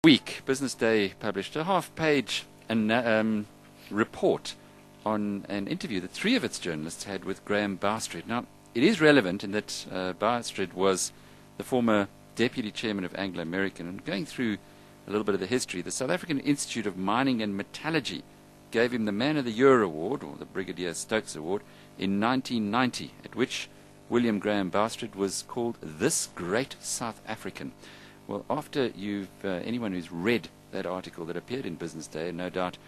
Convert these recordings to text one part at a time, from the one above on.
Week, Business Day published a half-page report on an interview that three of its journalists had with Graham Bowstred. Now, it is relevant in that Bowstred was the former deputy chairman of Anglo American, and going through a little bit of the history, the South African Institute of Mining and Metallurgy gave him the Man of the Year Award, or the Brigadier Stokes Award, in 1990, at which William Graham Bowstred was called this great South African. Well, after anyone who's read that article that appeared in Business Day, no doubt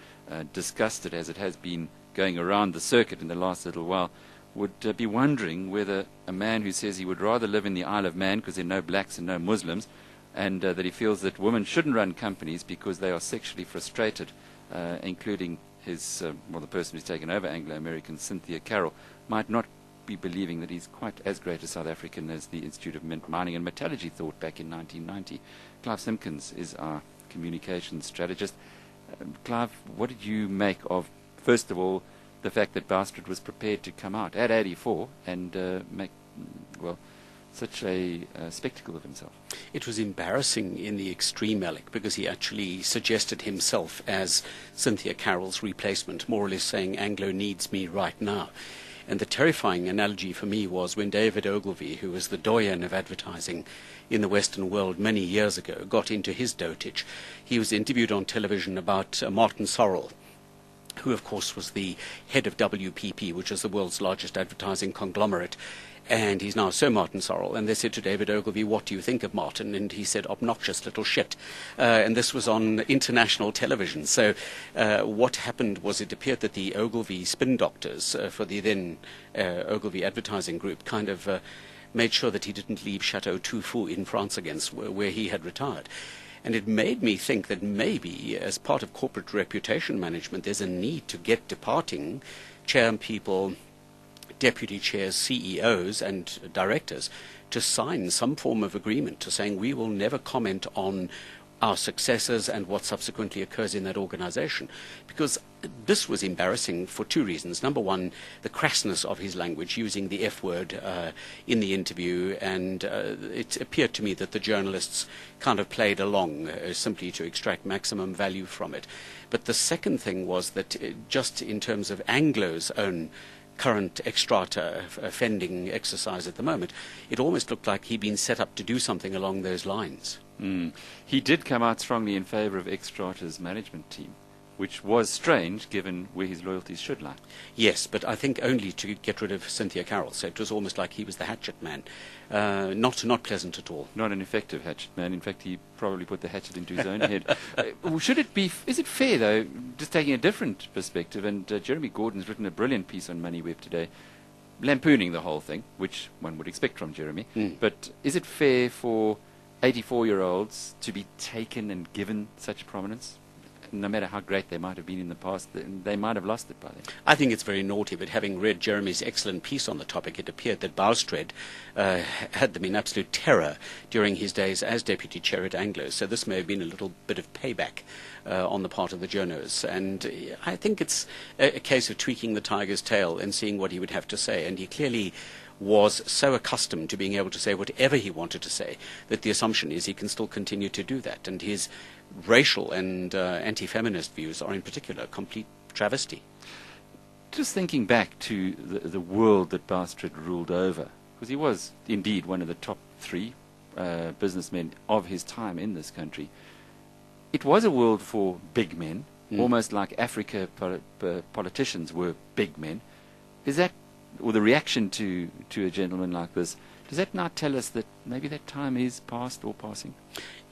discussed it as it has been going around the circuit in the last little while, would be wondering whether a man who says he would rather live in the Isle of Man because there are no blacks and no Muslims, and that he feels that women shouldn't run companies because they are sexually frustrated, including the person who's taken over Anglo American, Cynthia Carroll, might not be believing that he's quite as great a South African as the Institute of Mining and Metallurgy thought back in 1990. Clive Simpkins is our communications strategist. Clive, what did you make of, first of all, the fact that Bowstred was prepared to come out at 84 and make, such a spectacle of himself? It was embarrassing in the extreme, Alec, because he actually suggested himself as Cynthia Carroll's replacement, more or less saying Anglo needs me right now. And the terrifying analogy for me was when David Ogilvy, who was the doyen of advertising in the Western world many years ago, got into his dotage. He was interviewed on television about Martin Sorrell, who of course was the head of WPP, which is the world's largest advertising conglomerate. And he's now Sir Martin Sorrell. And they said to David Ogilvy, "What do you think of Martin?" And he said, "Obnoxious little shit." And this was on international television. So what happened was it appeared that the Ogilvy spin doctors for the then Ogilvy advertising group kind of made sure that he didn't leave Chateau Tufu in France again, where he had retired. And it made me think that maybe, as part of corporate reputation management, there's a need to get departing chairpeople, deputy chairs, CEOs and directors to sign some form of agreement to saying we will never comment on our successes and what subsequently occurs in that organization. Because this was embarrassing for two reasons. Number one, the crassness of his language, using the F word in the interview, and it appeared to me that the journalists kind of played along simply to extract maximum value from it. But the second thing was that just in terms of Anglo's own current extrata offending exercise at the moment, it almost looked like he'd been set up to do something along those lines. He did come out strongly in favour of Xstrata's management team, which was strange given where his loyalties should lie. Yes, but I think only to get rid of Cynthia Carroll. So it was almost like he was the hatchet man. Not pleasant at all. Not an effective hatchet man. In fact, he probably put the hatchet into his own head. Is it fair, though, just taking a different perspective, and Jeremy Gordon's written a brilliant piece on MoneyWeb today, lampooning the whole thing, which one would expect from Jeremy. But is it fair for 84-year-olds to be taken and given such prominence? No matter how great they might have been in the past, they might have lost it by then. I think it's very naughty, but having read Jeremy's excellent piece on the topic, it appeared that Bowstred had them in absolute terror during his days as deputy chair at Anglo. So this may have been a little bit of payback on the part of the journos. And I think it's a case of tweaking the tiger's tail and seeing what he would have to say. And he clearly was so accustomed to being able to say whatever he wanted to say that the assumption is he can still continue to do that. And his racial and anti-feminist views are in particular a complete travesty. Just thinking back to the world that Bowstred ruled over, because he was indeed one of the top three businessmen of his time in this country, it was a world for big men, almost like Africa politicians were big men. Is that, or the reaction to a gentleman like this, does that now tell us that maybe that time is past or passing?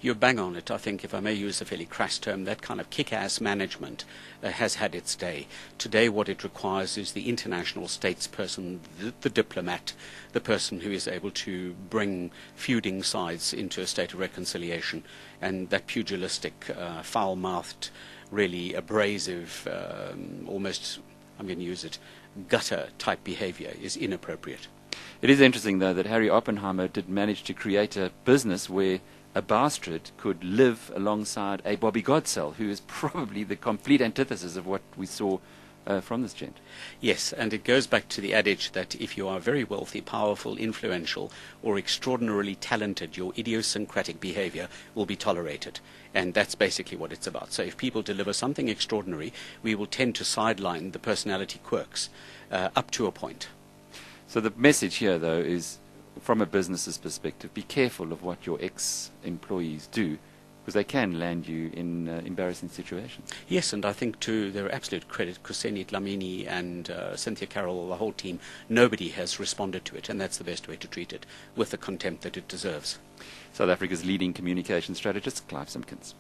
You're bang on it. I think, if I may use a fairly crass term, that kind of kick-ass management has had its day. Today what it requires is the international statesperson, the diplomat, the person who is able to bring feuding sides into a state of reconciliation. And that pugilistic, foul-mouthed, really abrasive, almost, I'm going to use it, gutter-type behavior is inappropriate. It is interesting, though, that Harry Oppenheimer did manage to create a business where a Bowstred could live alongside a Bobby Godsell, who is probably the complete antithesis of what we saw from this gent. Yes, and it goes back to the adage that if you are very wealthy, powerful, influential, or extraordinarily talented, your idiosyncratic behavior will be tolerated. And that's basically what it's about. So if people deliver something extraordinary, we will tend to sideline the personality quirks up to a point. So the message here, though, is from a business's perspective, be careful of what your ex-employees do, because they can land you in embarrassing situations. Yes, and I think to their absolute credit, Kuseni Dlamini and Cynthia Carroll, the whole team, nobody has responded to it, and that's the best way to treat it, with the contempt that it deserves. South Africa's leading communication strategist, Clive Simpkins.